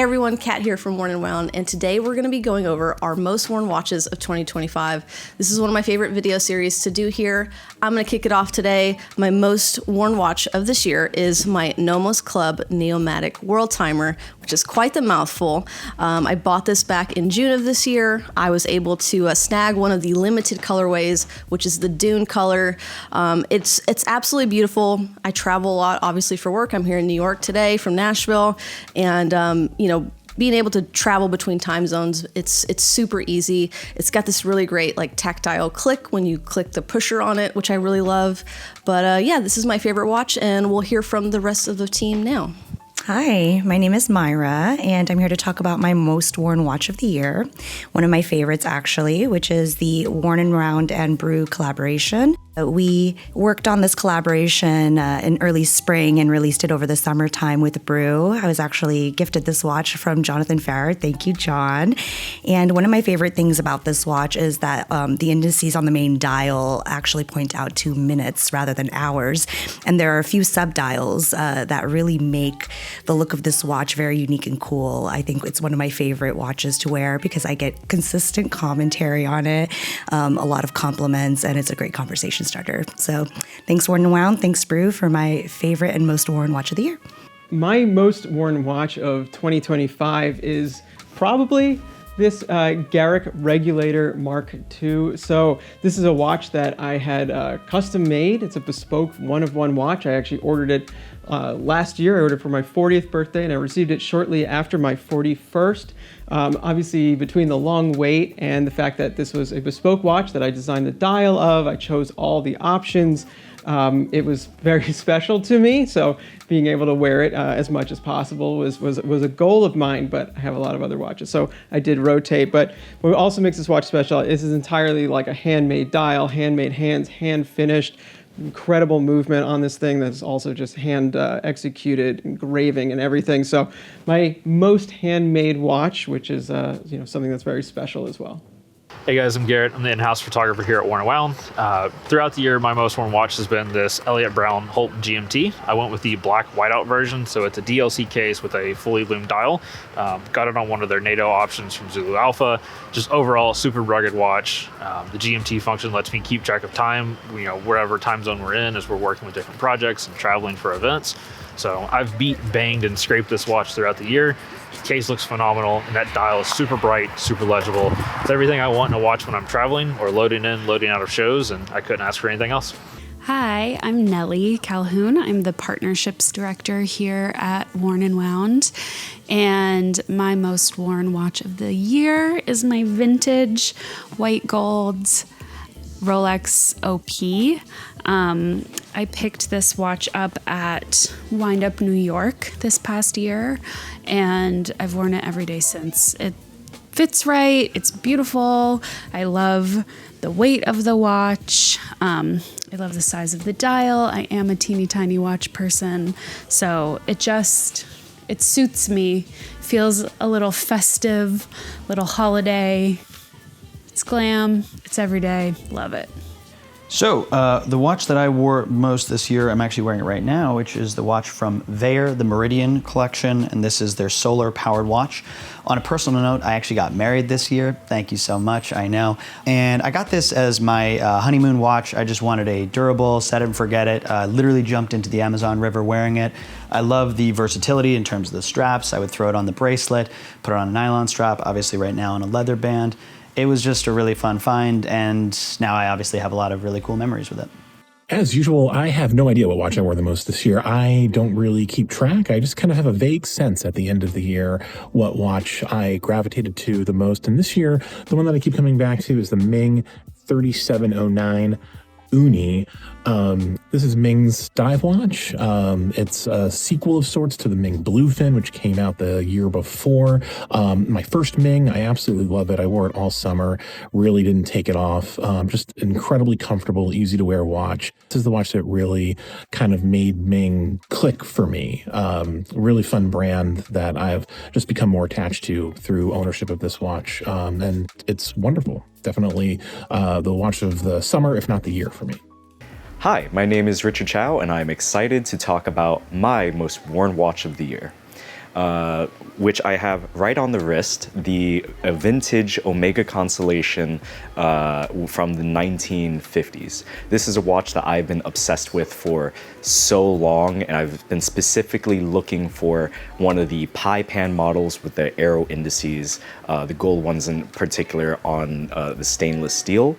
everyone, Kat here from Worn and Wound, and today we're going to be going over our most worn watches of 2025. This is one of my favorite video series to do here. I'm going to kick it off today. My most worn watch of this year is my Nomos Club Neomatic World Timer, which is quite the mouthful. I bought this back in June of this year. I was able to snag one of the limited colorways, which is the Dune color. It's absolutely beautiful. I travel a lot, obviously, for work. I'm here in New York today from Nashville, and being able to travel between time zones, it's super easy. It's got this really great like tactile click when you click the pusher on it, which I really love. But yeah, this is my favorite watch, and we'll hear from the rest of the team now. Hi, my name is Myra, and I'm here to talk about my most worn watch of the year. One of my favorites, actually, which is the Worn and Round and Brew collaboration. We worked on this collaboration in early spring and released it over the summertime with Brew. I was actually gifted this watch from Jonathan Farrett. Thank you, John. And one of my favorite things about this watch is that the indices on the main dial actually point out to minutes rather than hours. And there are a few sub-dials that really make the look of this watch very unique and cool. I think it's one of my favorite watches to wear because I get consistent commentary on it, a lot of compliments, and it's a great conversation starter. So thanks, Worn and Wound. Thanks, Brew, for my favorite and most worn watch of the year. My most worn watch of 2025 is probably this Garrett Regulator Mark II. So this is a watch that I had custom made. It's a bespoke one-of-one watch. I actually ordered it last year. I ordered it for my 40th birthday, and I received it shortly after my 41st. Obviously, between the long wait and the fact that this was a bespoke watch that I designed the dial of, I chose all the options. It was very special to me, so being able to wear it as much as possible was a goal of mine, but I have a lot of other watches, so I did rotate. But what also makes this watch special is it's entirely like a handmade dial, handmade hands, hand-finished, incredible movement on this thing that's also just hand executed, engraving and everything. So my most handmade watch, which is something that's very special as well. Hey guys, I'm Garrett. I'm the in-house photographer here at Worn and Wound. Throughout the year, my most worn watch has been this Elliott Brown Holt GMT. I went with the black whiteout version, so it's a DLC case with a fully loomed dial. Got it on one of their NATO options from Zulu Alpha. Just overall, super rugged watch. The GMT function lets me keep track of time, wherever time zone we're in as we're working with different projects and traveling for events. So I've beat, banged, and scraped this watch throughout the year. The case looks phenomenal, and that dial is super bright, super legible. It's everything I want in a watch when I'm traveling or loading out of shows, and I couldn't ask for anything else. Hi, I'm Nelly Calhoun. I'm the partnerships director here at Worn and Wound, and my most worn watch of the year is my vintage white gold Rolex OP. I picked this watch up at Wind Up New York this past year, and I've worn it every day since. It fits right, it's beautiful, I love the weight of the watch, I love the size of the dial. I am a teeny tiny watch person, so it suits me, feels a little festive, little holiday. It's glam, it's everyday, love it. So the watch that I wore most this year, I'm actually wearing it right now, which is the watch from Veyer, the Meridian collection, and this is their solar powered watch. On a personal note, I actually got married this year. Thank you so much, I know. And I got this as my honeymoon watch. I just wanted a durable, set it and forget it. Literally jumped into the Amazon River wearing it. I love the versatility in terms of the straps. I would throw it on the bracelet, put it on a nylon strap, obviously right now on a leather band. It was just a really fun find, and now I obviously have a lot of really cool memories with it. As usual, I have no idea what watch I wore the most this year. I don't really keep track. I just kind of have a vague sense at the end of the year what watch I gravitated to the most. And this year, the one that I keep coming back to is the Ming 3709 Uni. This is Ming's dive watch. It's a sequel of sorts to the Ming Bluefin, which came out the year before. My first Ming, I absolutely love it. I wore it all summer, really didn't take it off. Just incredibly comfortable, easy to wear watch. This is the watch that really kind of made Ming click for me. Really fun brand that I've just become more attached to through ownership of this watch. And it's wonderful. Definitely the watch of the summer, if not the year for me. Hi, my name is Richard Chow, and I'm excited to talk about my most worn watch of the year. which I have right on the wrist, a vintage Omega Constellation from the 1950s. This is a watch that I've been obsessed with for so long, and I've been specifically looking for one of the pie pan models with the arrow indices, the gold ones in particular on the stainless steel.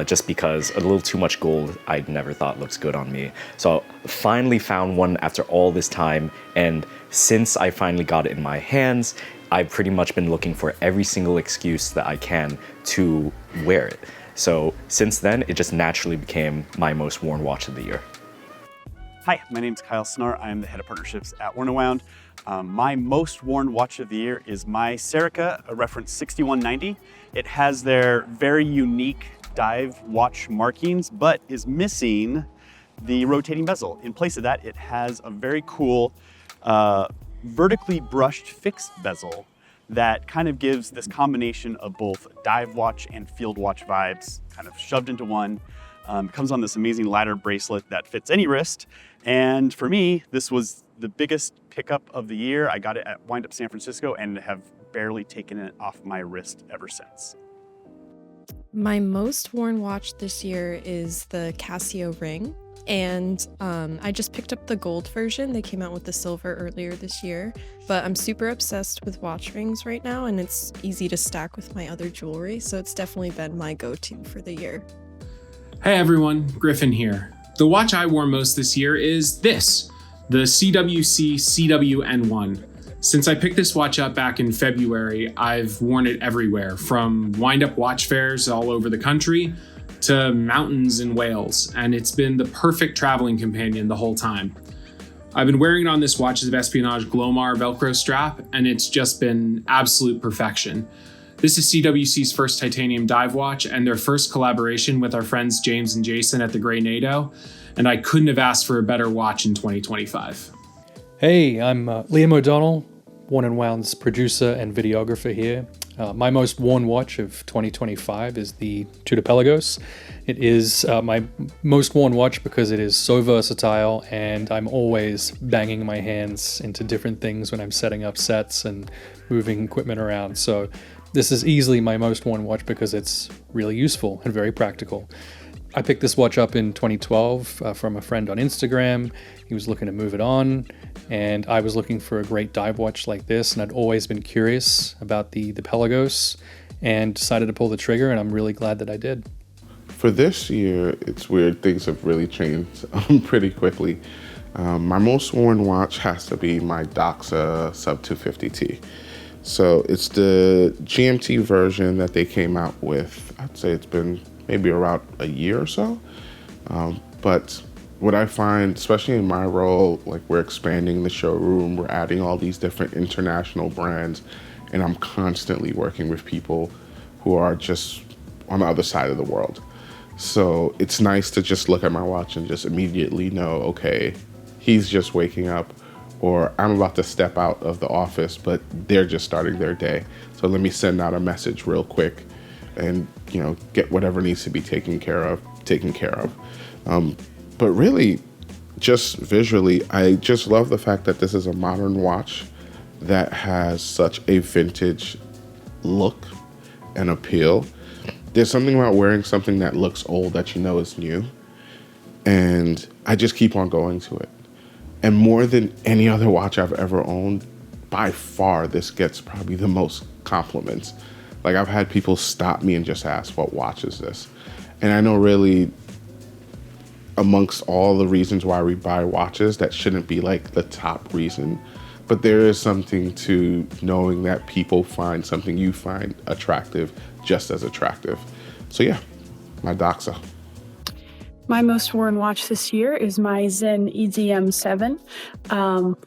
Just because a little too much gold I never thought looks good on me. So finally found one after all this time, and since I finally got it in my hands, I've pretty much been looking for every single excuse that I can to wear it. So since then, it just naturally became my most worn watch of the year. Hi, my name is Kyle Snar. I am the head of partnerships at Worn & Wound. My most worn watch of the year is my Serica, a reference 6190. It has their very unique dive watch markings, but is missing the rotating bezel. In place of that, it has a very cool vertically brushed fixed bezel that kind of gives this combination of both dive watch and field watch vibes kind of shoved into one. It comes on this amazing ladder bracelet that fits any wrist. And for me, this was the biggest pickup of the year. I got it at Wind Up San Francisco and have barely taken it off my wrist ever since. My most worn watch this year is the Casio ring, and I just picked up the gold version. They came out with the silver earlier this year, but I'm super obsessed with watch rings right now, and it's easy to stack with my other jewelry, so it's definitely been my go-to for the year. Hey everyone, Griffin here. The watch I wore most this year is this, the CWC CWN1. Since I picked this watch up back in February, I've worn it everywhere, from wind-up watch fairs all over the country to mountains in Wales, and it's been the perfect traveling companion the whole time. I've been wearing it on this watch's espionage Glomar Velcro strap, and it's just been absolute perfection. This is CWC's first titanium dive watch and their first collaboration with our friends James and Jason at the Grey NATO, and I couldn't have asked for a better watch in 2025. Hey, I'm Liam O'Donnell, Worn & Wound's producer and videographer here. My most worn watch of 2025 is the Pelagos. It is my most worn watch because it is so versatile, and I'm always banging my hands into different things when I'm setting up sets and moving equipment around. So this is easily my most worn watch because it's really useful and very practical. I picked this watch up in 2012 from a friend on Instagram. He was looking to move it on, and I was looking for a great dive watch like this, and I'd always been curious about the Pelagos and decided to pull the trigger, and I'm really glad that I did. For this year, it's weird, things have really changed pretty quickly. My most worn watch has to be my Doxa Sub 250T. So it's the GMT version that they came out with. I'd say it's been maybe around a year or so. But what I find, especially in my role, like we're expanding the showroom, we're adding all these different international brands, and I'm constantly working with people who are just on the other side of the world. So it's nice to just look at my watch and just immediately know, okay, he's just waking up, or I'm about to step out of the office, but they're just starting their day. So let me send out a message real quick and, you know, get whatever needs to be taken care of. But really, just visually, I just love the fact that this is a modern watch that has such a vintage look and appeal. There's something about wearing something that looks old that you know is new. And I just keep on going to it. And more than any other watch I've ever owned, by far, this gets probably the most compliments. Like, I've had people stop me and just ask, what watch is this? And I know really, amongst all the reasons why we buy watches, that shouldn't be like the top reason. But there is something to knowing that people find something you find attractive just as attractive. So yeah, my Doxa. My most worn watch this year is my Sinn EDM7.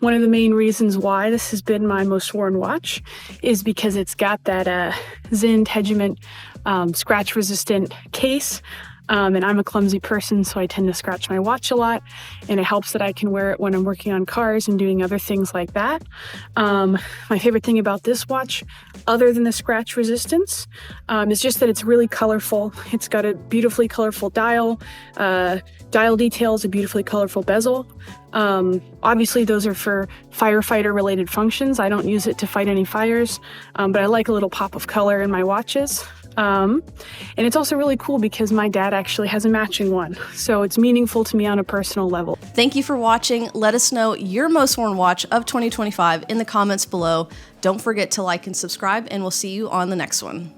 One of the main reasons why this has been my most worn watch is because it's got that Sinn Tegiment scratch-resistant case. And I'm a clumsy person, so I tend to scratch my watch a lot. And it helps that I can wear it when I'm working on cars and doing other things like that. My favorite thing about this watch, other than the scratch resistance, is just that it's really colorful. It's got a beautifully colorful dial details, a beautifully colorful bezel. Obviously, those are for firefighter-related functions. I don't use it to fight any fires, but I like a little pop of color in my watches. And it's also really cool because my dad actually has a matching one, so it's meaningful to me on a personal level. Thank you for watching. Let us know your most worn watch of 2025 in the comments below. Don't forget to like and subscribe, and we'll see you on the next one.